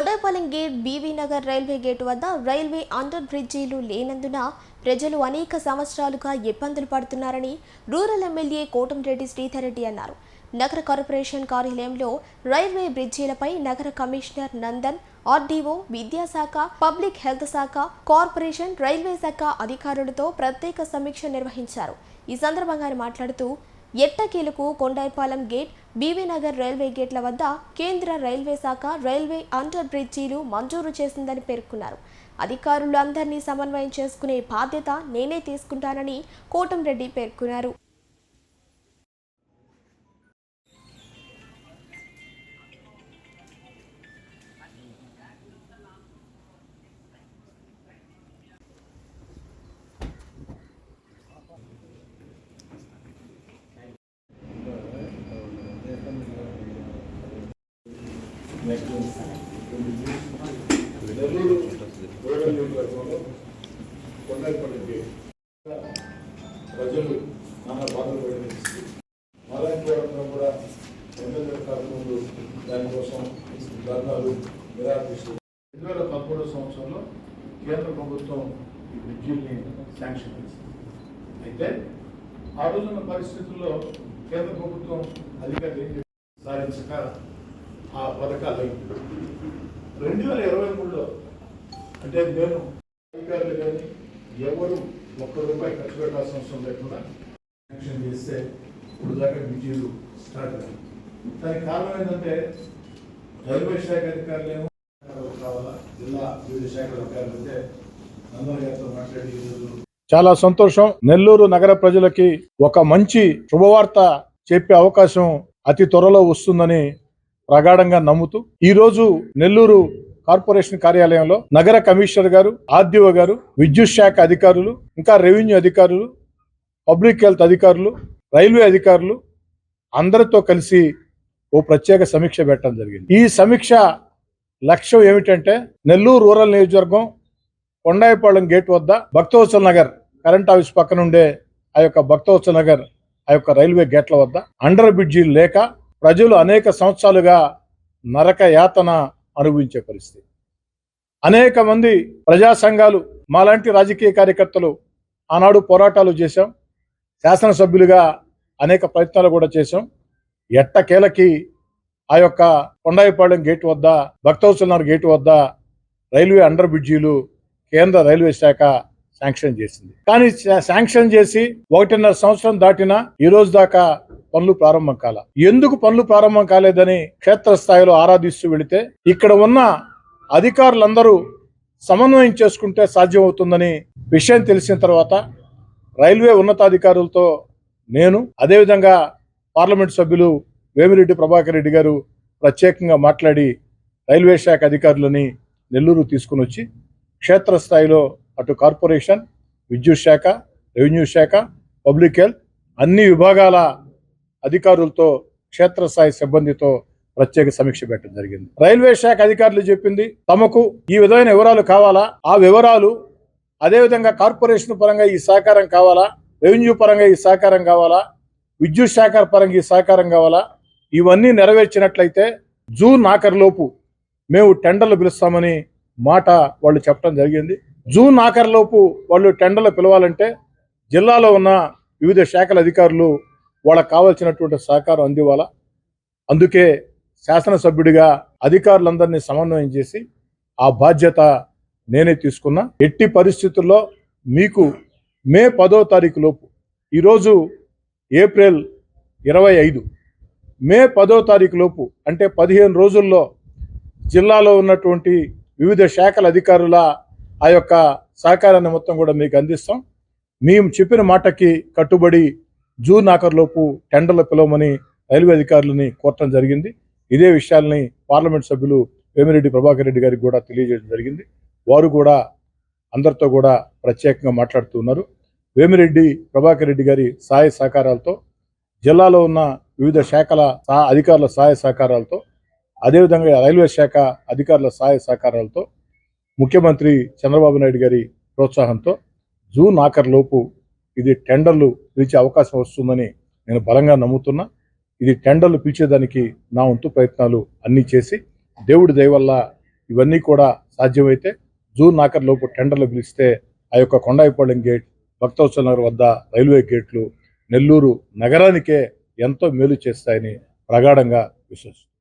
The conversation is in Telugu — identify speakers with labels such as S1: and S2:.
S1: Kondaipalem gate BV Nagar railway gate వద్ద రైల్వే అండర్ బ్రిడ్జీలు లేనందున ప్రజలు అనేక సంవత్సరాలుగా ఇబ్బందులు పడుతున్నారని రూరల్ ఎమ్మెల్యే కోటంరెడ్డి శ్రీధర్ రెడ్డి అన్నారు. నగర కార్పొరేషన్ కార్యాలయంలో రైల్వే బ్రిడ్జీలపై నగర కమిషనర్ నందన్, ఆర్డీఓ, విద్యాశాఖ, పబ్లిక్ హెల్త్ శాఖ, కార్పొరేషన్, రైల్వే శాఖ అధికారులతో ప్రత్యేక సమీక్ష నిర్వహించారు. ఈ సందర్భంగా ఆయన మాట్లాడుతూ ఎట్టకేలకు Kondaipalem gate, BV Nagar railway గేట్ల వద్ద కేంద్ర రైల్వే శాఖ రైల్వే అండర్ బ్రిడ్జీలు మంజూరు చేసిందని పేర్కొన్నారు. అధికారులు అందరినీ సమన్వయం చేసుకునే బాధ్యత నేనే తీసుకుంటానని కోటంరెడ్డి పేర్కొన్నారు.
S2: ప్రజలు నానా బాధలు పడిసి మళ్ళీ కూడా ఎమ్మెల్యే కాకముందు దానికోసం ధర్నాలు నిరాకరిస్తూ 2013 సంవత్సరంలో కేంద్ర ప్రభుత్వం ఈ బ్రిడ్జిల్ని శాంక్షన్ చేసింది. అయితే ఆ రోజున్న పరిస్థితుల్లో కేంద్ర ప్రభుత్వం అధికారులు సాధించక ఆ పథకాలు 2023లో అంటే నేను అధికారులు కానీ ఎవరు ₹1 ఖర్చు పెట్టాల్సిన అవసరం లేకుండా శాంక్షన్ చేస్తే ఇప్పుడు దాకా బ్రిడ్జీలు స్టార్ట్ అయ్యాయి. దానికి కారణం ఏంటంటే రైల్వే శాఖ అధికారులు కావాలా, జిల్లా వివిధ శాఖల అధికారులు అయితే నందన్ గారితో మాట్లాడి ఈరోజు చాలా సంతోషం. నెల్లూరు నగర ప్రజలకి ఒక మంచి శుభవార్త చెప్పే అవకాశం అతి త్వరలో వస్తుందని ప్రగాఢంగా నమ్ముతూ ఈరోజు నెల్లూరు కార్పొరేషన్ కార్యాలయంలో నగర కమిషనర్ గారు, ఆర్డీఓ గారు, విద్యుత్ శాఖ అధికారులు, ఇంకా రెవెన్యూ అధికారులు, పబ్లిక్ హెల్త్ అధికారులు, రైల్వే అధికారులు అందరితో కలిసి ఓ ప్రత్యేక సమీక్ష పెట్టడం జరిగింది. ఈ సమీక్ష లక్ష్యం ఏమిటంటే నెల్లూరు రూరల్ నియోజకవర్గం కొండాయిపాళెం గేట్ వద్ద భక్తవత్సల నగర్ కరెంట్ ఆఫీస్ పక్కన ఉండే ఆ యొక్క భక్తవత్సల నగర్ ఆ యొక్క రైల్వే గేట్ల వద్ద అండర్ బ్రిడ్జీలు లేక ప్రజలు అనేక సంవత్సరాలుగా నరక యాతన అనుభవించే పరిస్థితి. అనేక మంది ప్రజా సంఘాలు, మాలాంటి రాజకీయ కార్యకర్తలు ఆనాడు పోరాటాలు చేశాం, శాసనసభ్యులుగా అనేక ప్రయత్నాలు కూడా చేశాం. ఎట్టకేలకి ఆ యొక్క కొండాయిపాళెం గేటు వద్ద, భక్తవత్సల గేటు వద్ద రైల్వే అండర్ బ్రిడ్జీలు కేంద్ర రైల్వే శాఖ శాంక్షన్ చేసింది. కానీ శాంక్షన్ చేసి 1.5 సంవత్సరం దాటినా ఈ రోజు దాకా పనులు ప్రారంభం కాల. ఎందుకు పనులు ప్రారంభం కాలేదని క్షేత్రస్థాయిలో ఆరాధిస్తూ వెళితే ఇక్కడ ఉన్న అధికారులందరూ సమన్వయం చేసుకుంటే సాధ్యమవుతుందని విషయం తెలిసిన తర్వాత రైల్వే ఉన్నతాధికారులతో నేను, అదేవిధంగా పార్లమెంట్ సభ్యులు వేమిరెడ్డి ప్రభాకర్ రెడ్డి గారు ప్రత్యేకంగా మాట్లాడి రైల్వే శాఖ అధికారులని నెల్లూరు తీసుకుని వచ్చి క్షేత్రస్థాయిలో అటు కార్పొరేషన్, విద్యుత్ శాఖ, రెవెన్యూ శాఖ, పబ్లిక్ హెల్త్ అన్ని విభాగాల అధికారులతో, క్షేత్రస్థాయి సిబ్బందితో ప్రత్యేక సమీక్ష పెట్టడం జరిగింది. రైల్వే శాఖ అధికారులు చెప్పింది తమకు ఈ విధమైన వివరాలు కావాలా, ఆ వివరాలు అదేవిధంగా కార్పొరేషన్ పరంగా ఈ సహకారం కావాలా, రెవెన్యూ పరంగా ఈ సహకారం కావాలా, విద్యుత్ శాఖ పరంగా ఈ సహకారం కావాలా, ఇవన్నీ నెరవేర్చినట్లయితే జూన్ ఆఖరిలోపు మేము టెండర్లు పిలుస్తామని మాట వాళ్ళు చెప్పడం జరిగింది. జూన్ ఆఖరిలోపు వాళ్ళు టెండర్లు పిలవాలంటే జిల్లాలో ఉన్న వివిధ శాఖల అధికారులు వాళ్ళకు కావాల్సినటువంటి సహకారం అందివ్వాలా. అందుకే శాసనసభ్యుడిగా అధికారులందరినీ సమన్వయం చేసి ఆ బాధ్యత నేనే తీసుకున్నా. ఎట్టి పరిస్థితుల్లో మీకు మే 10వ తారీఖు లోపు, ఈరోజు ఏప్రిల్ 25, మే 10వ తారీఖు లోపు అంటే 15 రోజుల్లో జిల్లాలో ఉన్నటువంటి వివిధ శాఖల అధికారుల ఆ యొక్క సహకారాన్ని మొత్తం కూడా మీకు అందిస్తాం. మేము చెప్పిన మాటకి కట్టుబడి జూన్ ఆఖరులోపు టెండర్లు పిలవమని రైల్వే అధికారులని కోరటం జరిగింది. ఇదే విషయాల్ని పార్లమెంట్ సభ్యులు వేమిరెడ్డి ప్రభాకర్ రెడ్డి గారికి కూడా తెలియజేయడం జరిగింది. వారు కూడా అందరితో కూడా ప్రత్యేకంగా మాట్లాడుతూ ఉన్నారు. వేమిరెడ్డి ప్రభాకర్ రెడ్డి గారి సహాయ సహకారాలతో, జిల్లాలో ఉన్న వివిధ శాఖల అధికారుల సహాయ సహకారాలతో, అదేవిధంగా రైల్వే శాఖ అధికారుల సహాయ సహకారాలతో, ముఖ్యమంత్రి చంద్రబాబు నాయుడు గారి ప్రోత్సాహంతో జూన్ ఆఖరిలోపు ఇది టెండర్లు పిలిచే అవకాశం వస్తుందని నేను బలంగా నమ్ముతున్నా. ఇది టెండర్లు పిలిచేదానికి నా వంతు ప్రయత్నాలు అన్నీ చేసి దేవుడి దయ వల్ల ఇవన్నీ కూడా సాధ్యమైతే జూన్ ఆఖరిలోపు టెండర్లు పిలిస్తే ఆ యొక్క కొండాయిపాళెం గేట్, భక్తవత్సల నగర్ వద్ద రైల్వే గేట్లు నెల్లూరు నగరానికే ఎంతో మేలు చేస్తాయని ప్రగాఢంగా విశ్వసిస్తున్నాను.